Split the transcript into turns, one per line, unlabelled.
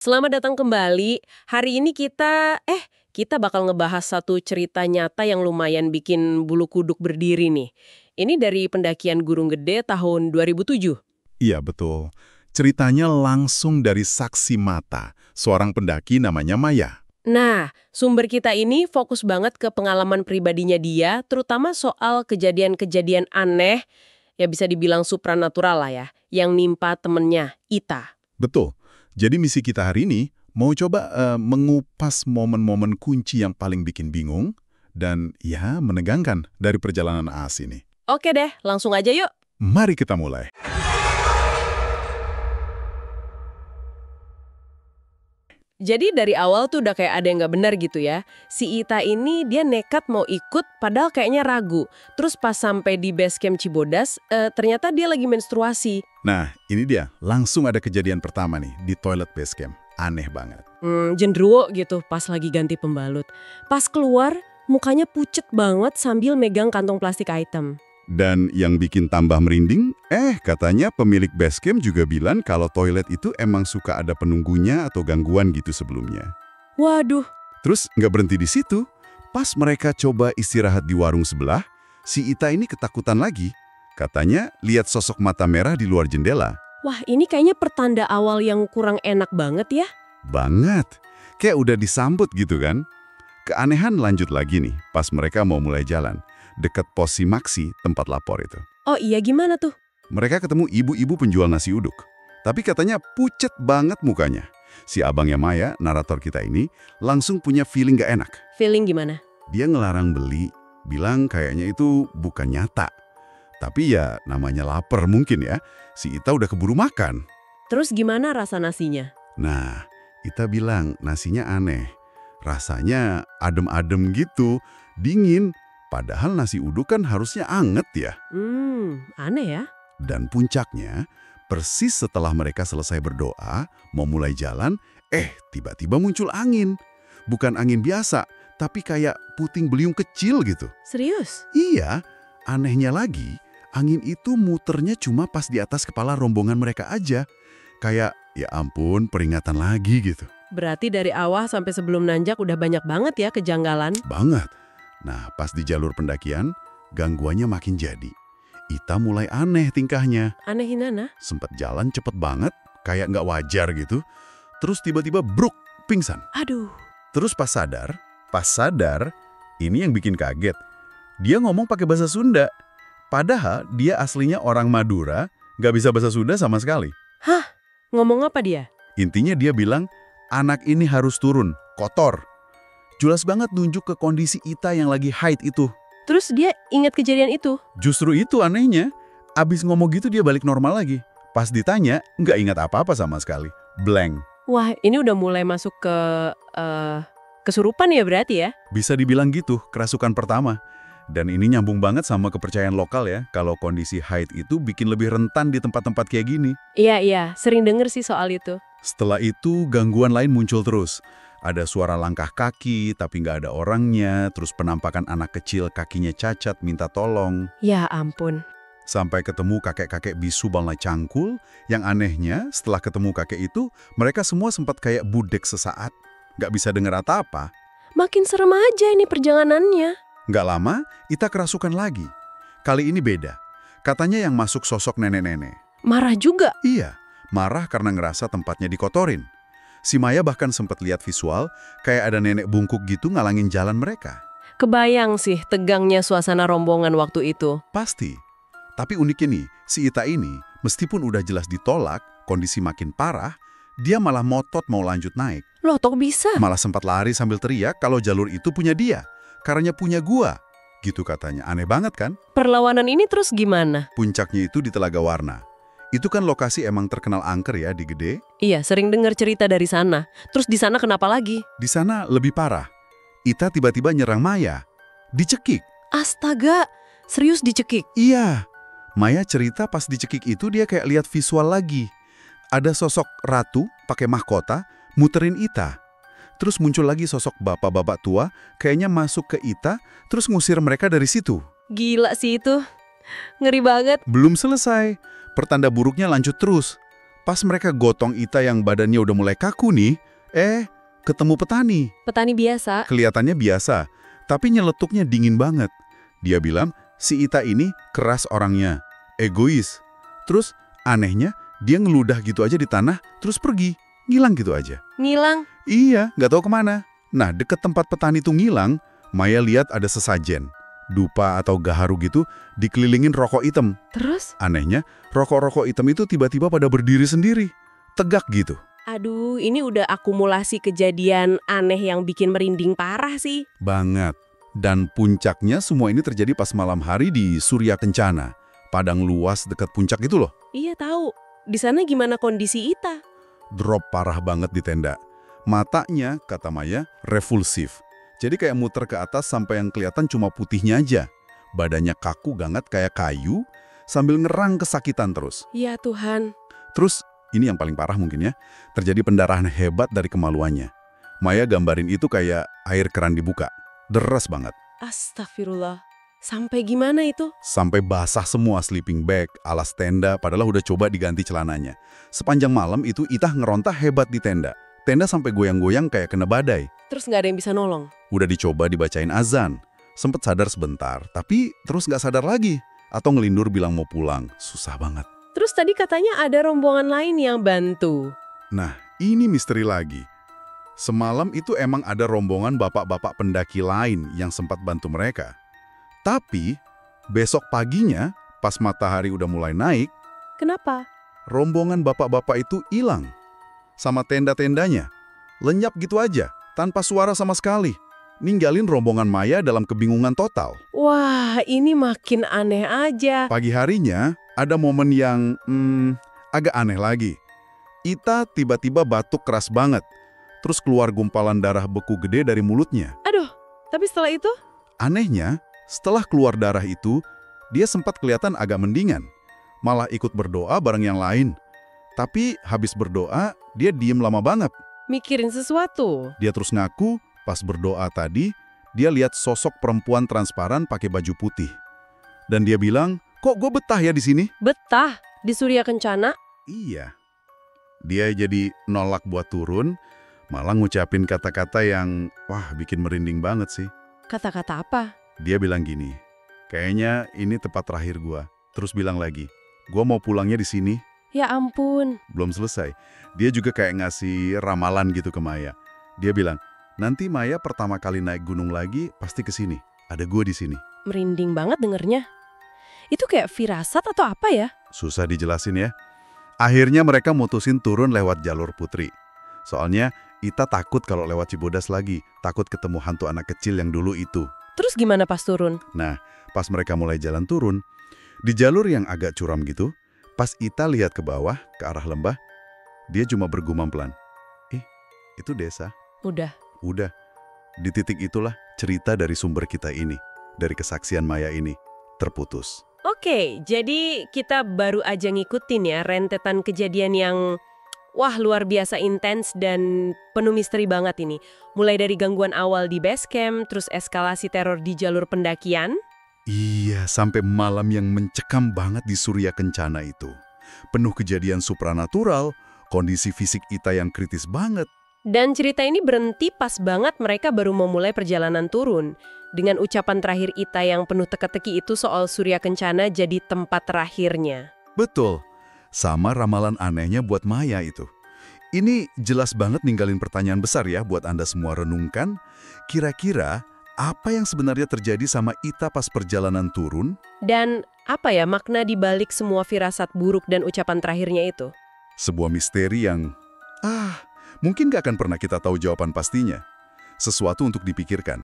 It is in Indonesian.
Selamat datang kembali. Hari ini kita bakal ngebahas satu cerita nyata yang lumayan bikin bulu kuduk berdiri nih. Ini dari pendakian Gunung Gede tahun 2007.
Iya, betul. Ceritanya langsung dari saksi mata, seorang pendaki namanya Maya.
Nah, sumber kita ini fokus banget ke pengalaman pribadinya dia, terutama soal kejadian-kejadian aneh, ya bisa dibilang supranatural lah ya, yang nimpa temennya, Ita.
Betul. Jadi misi kita hari ini mau coba mengupas momen-momen kunci yang paling bikin bingung dan ya menegangkan dari perjalanan AAS ini.
Oke deh, langsung aja yuk.
Mari kita mulai.
Jadi dari awal tuh udah kayak ada yang nggak benar gitu ya. Si Ita ini dia nekat mau ikut padahal kayaknya ragu. Terus pas sampai di base camp Cibodas, ternyata dia lagi menstruasi.
Nah, ini dia. Langsung ada kejadian pertama nih di toilet base camp. Aneh banget.
Gendruwo gitu pas lagi ganti pembalut. Pas keluar, mukanya pucet banget sambil megang kantong plastik item.
Dan yang bikin tambah merinding, katanya pemilik base camp juga bilang kalau toilet itu emang suka ada penunggunya atau gangguan gitu sebelumnya.
Waduh,
Terus nggak berhenti di situ, pas mereka coba istirahat di warung sebelah, si Ita ini ketakutan lagi. Katanya lihat sosok mata merah di luar jendela.
wah ini kayaknya pertanda awal yang kurang enak banget ya.
Banget. Kayak udah disambut gitu kan. Keanehan lanjut lagi nih pas mereka mau mulai jalan. Dekat pos Simaksi, tempat lapor itu.
Oh iya gimana tuh?
Mereka ketemu ibu-ibu penjual nasi uduk. Tapi katanya pucet banget mukanya. Si abangnya Maya, narator kita ini, langsung punya feeling gak enak.
Feeling gimana?
Dia ngelarang beli, bilang kayaknya itu bukan nyata. Tapi ya namanya lapar mungkin ya, si Ita udah keburu makan.
Terus gimana rasa nasinya?
Nah, Ita bilang nasinya aneh. Rasanya adem-adem gitu, dingin. Padahal nasi uduk kan harusnya anget ya.
Aneh ya.
Dan puncaknya, persis setelah mereka selesai berdoa, mau mulai jalan, tiba-tiba muncul angin. Bukan angin biasa, tapi kayak puting beliung kecil gitu.
Serius?
Iya, anehnya lagi, angin itu muternya cuma pas di atas kepala rombongan mereka aja. Kayak, ya ampun, peringatan lagi gitu.
Berarti dari awal sampai sebelum nanjak udah banyak banget ya kejanggalan.
Banget. Nah, pas di jalur pendakian, gangguannya makin jadi. Ita mulai aneh tingkahnya.
Aneh Hinana?
Sempet jalan cepet banget, kayak nggak wajar gitu. Terus tiba-tiba bruk, pingsan.
Aduh.
Terus pas sadar, ini yang bikin kaget. Dia ngomong pakai bahasa Sunda. Padahal dia aslinya orang Madura, nggak bisa bahasa Sunda sama sekali.
Hah? Ngomong apa dia?
Intinya dia bilang, anak ini harus turun, kotor. Jelas banget nunjuk ke kondisi Ita yang lagi haid itu.
Terus dia ingat kejadian itu?
Justru itu anehnya. Abis ngomong gitu dia balik normal lagi. Pas ditanya, nggak ingat apa-apa sama sekali. Blank.
Wah, ini udah mulai masuk ke kesurupan ya berarti ya?
Bisa dibilang gitu, kerasukan pertama. Dan ini nyambung banget sama kepercayaan lokal ya, kalau kondisi haid itu bikin lebih rentan di tempat-tempat kayak gini.
Iya, sering denger sih soal itu.
Setelah itu, gangguan lain muncul terus. Ada suara langkah kaki, tapi nggak ada orangnya, terus penampakan anak kecil kakinya cacat, minta tolong.
Ya ampun.
Sampai ketemu kakek-kakek bisu balai cangkul, yang anehnya setelah ketemu kakek itu, mereka semua sempat kayak budek sesaat. Nggak bisa dengar apa-apa.
Makin serem aja ini perjalanannya.
Nggak lama, Ita kerasukan lagi. Kali ini beda. Katanya yang masuk sosok nenek-nenek.
Marah juga.
Iya, marah karena ngerasa tempatnya dikotorin. Si Maya bahkan sempat lihat visual, kayak ada nenek bungkuk gitu ngalangin jalan mereka.
Kebayang sih tegangnya suasana rombongan waktu itu.
Pasti. Tapi uniknya nih, si Ita ini, meskipun udah jelas ditolak, kondisi makin parah, dia malah motot mau lanjut naik.
Loh, kok bisa?
Malah sempat lari sambil teriak kalau jalur itu punya dia. Karena punya gua. Gitu katanya. Aneh banget kan?
Perlawanan ini terus gimana?
Puncaknya itu di Telaga Warna. Itu kan lokasi emang terkenal angker ya di Gede.
Iya, sering dengar cerita dari sana. Terus di sana kenapa lagi?
Di sana lebih parah. Ita tiba-tiba nyerang Maya. Dicekik.
Astaga, serius dicekik?
Iya. Maya cerita pas dicekik itu dia kayak lihat visual lagi. Ada sosok ratu pakai mahkota muterin Ita. Terus muncul lagi sosok bapak-bapak tua kayaknya masuk ke Ita terus ngusir mereka dari situ.
Gila sih itu. Ngeri banget.
Belum selesai. Pertanda buruknya lanjut terus. Pas mereka gotong Ita yang badannya udah mulai kaku nih, ketemu petani.
Petani biasa.
Kelihatannya biasa, tapi nyeletuknya dingin banget. Dia bilang, si Ita ini keras orangnya, egois. Terus anehnya, dia ngeludah gitu aja di tanah, terus pergi. Ngilang gitu aja.
Ngilang?
Iya, nggak tahu kemana. Nah, deket tempat petani itu ngilang, Maya lihat ada sesajen. Dupa atau gaharu gitu, dikelilingin rokok hitam.
Terus?
Anehnya, rokok-rokok hitam itu tiba-tiba pada berdiri sendiri. Tegak gitu.
Aduh, ini udah akumulasi kejadian aneh yang bikin merinding parah sih.
Banget. Dan puncaknya semua ini terjadi pas malam hari di Surya Kencana. Padang luas dekat puncak itu loh.
Iya tahu. Di sana gimana kondisi Ita?
Drop parah banget di tenda. Matanya, kata Maya, refulsif. Jadi kayak muter ke atas sampai yang kelihatan cuma putihnya aja. Badannya kaku banget kayak kayu, sambil ngerang kesakitan terus.
Ya Tuhan.
Terus, ini yang paling parah mungkin ya, terjadi pendarahan hebat dari kemaluannya. Maya gambarin itu kayak air keran dibuka. Deras banget.
Astagfirullah. Sampai gimana itu?
Sampai basah semua sleeping bag, alas tenda, padahal udah coba diganti celananya. Sepanjang malam itu Itah ngeronta hebat di tenda. Tenda sampai goyang-goyang kayak kena badai.
Terus nggak ada yang bisa nolong?
Udah dicoba dibacain azan. Sempet sadar sebentar, tapi terus nggak sadar lagi. Atau ngelindur bilang mau pulang. Susah banget.
Terus tadi katanya ada rombongan lain yang bantu.
Nah, ini misteri lagi. Semalam itu emang ada rombongan bapak-bapak pendaki lain yang sempat bantu mereka. Tapi, besok paginya, pas matahari udah mulai naik,
Kenapa?
rombongan bapak-bapak itu hilang. Sama tenda-tendanya. Lenyap gitu aja, tanpa suara sama sekali. Ninggalin rombongan Maya dalam kebingungan total.
Wah, ini makin aneh aja.
Pagi harinya, ada momen yang agak aneh lagi. Ita tiba-tiba batuk keras banget. Terus keluar gumpalan darah beku gede dari mulutnya.
Aduh, tapi setelah itu?
Anehnya, setelah keluar darah itu, dia sempat kelihatan agak mendingan. Malah ikut berdoa bareng yang lain. Tapi habis berdoa, dia diem lama banget.
Mikirin sesuatu.
Dia terus ngaku, pas berdoa tadi, dia lihat sosok perempuan transparan pakai baju putih. Dan dia bilang, kok gue betah ya di sini?
Betah? Di Surya Kencana?
Iya. Dia jadi nolak buat turun, malah ngucapin kata-kata yang, wah bikin merinding banget sih.
Kata-kata apa?
Dia bilang gini, kayaknya ini tempat terakhir gua. Terus bilang lagi, gua mau pulangnya di sini.
Ya ampun.
Belum selesai. Dia juga kayak ngasih ramalan gitu ke Maya. Dia bilang, nanti Maya pertama kali naik gunung lagi pasti ke sini. Ada gua di sini.
Merinding banget dengernya. Itu kayak firasat atau apa ya?
Susah dijelasin ya. Akhirnya mereka mutusin turun lewat jalur Putri. Soalnya Ita takut kalau lewat Cibodas lagi. Takut ketemu hantu anak kecil yang dulu itu.
Terus gimana pas turun?
Nah, pas mereka mulai jalan turun, di jalur yang agak curam gitu, pas Ita lihat ke bawah, ke arah lembah, dia cuma bergumam pelan. Itu desa.
Udah.
Udah. Di titik itulah cerita dari sumber kita ini, dari kesaksian Maya ini, terputus.
Oke, jadi kita baru aja ngikutin ya rentetan kejadian yang wah luar biasa intens dan penuh misteri banget ini. Mulai dari gangguan awal di base camp, terus eskalasi teror di jalur pendakian.
Iya, sampai malam yang mencekam banget di Surya Kencana itu. Penuh kejadian supranatural, kondisi fisik Ita yang kritis banget.
Dan cerita ini berhenti pas banget mereka baru memulai perjalanan turun. Dengan ucapan terakhir Ita yang penuh teka-teki itu soal Surya Kencana jadi tempat terakhirnya.
Betul. Sama ramalan anehnya buat Maya itu. Ini jelas banget ninggalin pertanyaan besar ya buat Anda semua renungkan. Kira-kira apa yang sebenarnya terjadi sama Ita pas perjalanan turun?
Dan apa ya makna dibalik semua firasat buruk dan ucapan terakhirnya itu?
Sebuah misteri yang, mungkin gak akan pernah kita tahu jawaban pastinya. Sesuatu untuk dipikirkan.